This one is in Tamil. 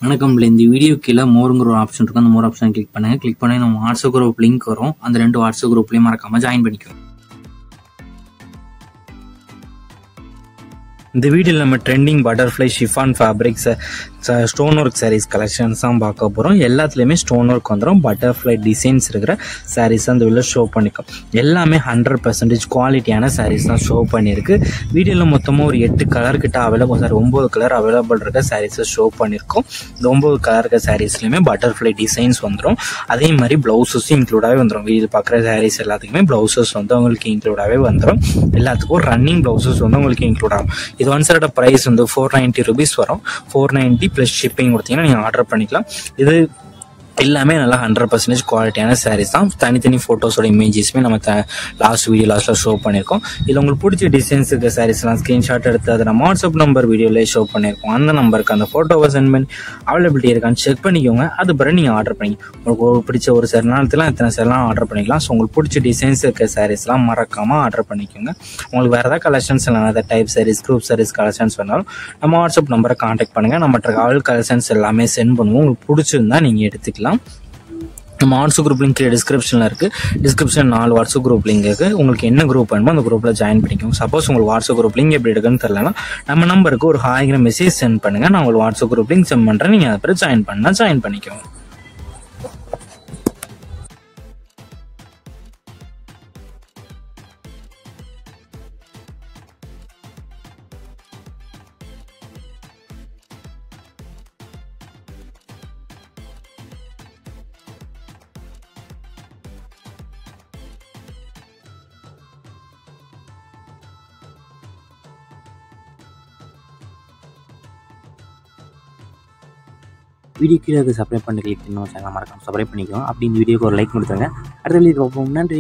வணக்கம். இந்த வீடியோ கீழே மோருங்கிற ஒரு ஆப்ஷன் இருக்கும். அந்த மோர் ஆப்ஷன் கிளிக் பண்ணுங்க. கிளிக் பண்ணி நம்ம வாட்ஸ்அப் குரூப் லிங்க் வரும். அந்த 2 வாட்ஸ்அப் குரூப்லையும் மறக்காம ஜாயின் பண்ணிக்கோங்க. இந்த வீடியோவில் நம்ம trending butterfly chiffon fabrics stone work sarees collections தான் பார்க்க போகிறோம். எல்லாத்துலேயுமே ஸ்டோன் ஒர்க் வந்துடும். பட்டர்ஃப்ளை டிசைன்ஸ் இருக்கிற சாரீஸ் அந்த வீடியோவில் ஷோ பண்ணிக்கும். எல்லாமே 100% குவாலிட்டியான சாரீஸ் தான் ஷோ பண்ணியிருக்கு. வீடியோவில் மொத்தமாக ஒரு 8 கலர் கிட்ட அவைலபிள் 9 கலர் அவைலபிள் இருக்க சாரீஸை ஷோ பண்ணியிருக்கோம். இந்த 9 கலர் இருக்க சாரீஸ்லையுமே பட்டர்ஃப்ளை டிசைன்ஸ் வந்துடும். அதே மாதிரி ப்ளவுசஸும் இன்க்ளூடாகவே வந்துடும். வீடியோ பார்க்குற சாரீஸ் எல்லாத்துக்குமே ப்ளவுசஸ் வந்து உங்களுக்கு இன்க்ளூடாகவே வந்துடும். எல்லாத்துக்கும் ரன்னிங் ப்ளவுசஸ் வந்து உங்களுக்கு இன்க்ளூட் ஆகும். இது ஒன் சைடோட ப்ரைஸ் வந்து 490 rupees வரும். 490 ப்ளஸ் ஷிப்பிங் கொடுத்தீங்கன்னா நீங்கள் ஆர்டர் பண்ணிக்கலாம். இது எல்லாமே நல்லா 100% குவாலிட்டியான சாரீஸ் தான். தனித்தனி ஃபோட்டோஸோட இமேஜஸ்மே நம்ம லாஸ்ட் வீடியோ லாஸ்ட்டில் ஷோ பண்ணியிருக்கோம். இதில் உங்களுக்கு பிடிச்ச டிசைன்ஸ் இருக்க சாரீஸ்லாம் ஸ்க்ரீன்ஷாட் எடுத்து அதை நம்ம வாட்ஸ்அப் நம்பர் வீடியோலேயே ஷோ பண்ணியிருக்கோம். அந்த நம்பருக்கு அந்த ஃபோட்டோவை சென்ட் பண்ணி அவைலபிலிட்டி இருக்கான்னு செக் பண்ணிக்கோங்க. அது பிறகு நீங்கள் ஆர்டர் பண்ணிக்கலாம். உங்களுக்கு பிடிச்ச ஒரு சில நேரத்துலாம் எத்தனை சாரீலாம் ஆர்டர் பண்ணிக்கலாம். ஸோ உங்களுக்கு பிடிச்ச டிசைன்ஸ் இருக்க சாரீஸ்லாம் மறக்காமல் ஆர்டர் பண்ணிக்கோங்க. உங்களுக்கு வேறு ஏதாவது கலெக்ஷன்ஸ் இல்லை ஏதாவது type sarees group sarees collections வேணாலும் நம்ம வாட்ஸ்அப் நம்பரை கான்டாக்ட் பண்ணுங்கள். நம்ம ட்ராவல் கலெக்ஷன்ஸ் எல்லாமே சென்ட் பண்ணுவோம். உங்களுக்கு பிடிச்சிருந்தா நீங்கள் எடுத்துக்கலாம். நம்ம வாட்ஸ்அப் குரூப் லிங்க் டிஸ்கிரிப்ஷனில் இருக்குது. டிஸ்கிரிப்ஷன் 4 வாட்ஸ்அப் குரூப் லிங்க் இருக்குது. உங்களுக்கு என்ன குரூப் வேணுமோ அந்த குரூப்பில் ஜாயின் பண்ணிக்கோங்க. சப்போஸ் உங்களுக்கு வாட்ஸ்அப் குரூப் லிங்க் எப்படி எடுக்குன்னு தெரியலனா நம்ம நம்பருக்கு ஒரு ஹாய்ங்கிற மெசேஜ் சென்ட் பண்ணுங்கள். நான் உங்களுக்கு வாட்ஸ்அப் குரூப் லிங்க் சென்ட் பண்ணுறேன். நீங்கள் அதை பிறகு ஜாயின் பண்ணிக்கோங்க. வீடியோ கீழே சப்ஸ்கிரைப் பண்ணி கிளிக் பண்ணி சேனல் மறக்காம சப்ஸ்கிரைப் பண்ணிக்கோங்க. அப்படி இந்த வீடியோக்கு ஒரு லைக் கொடுத்துருங்க. அடுத்த வீடியோ பார்ப்போம். நன்றி.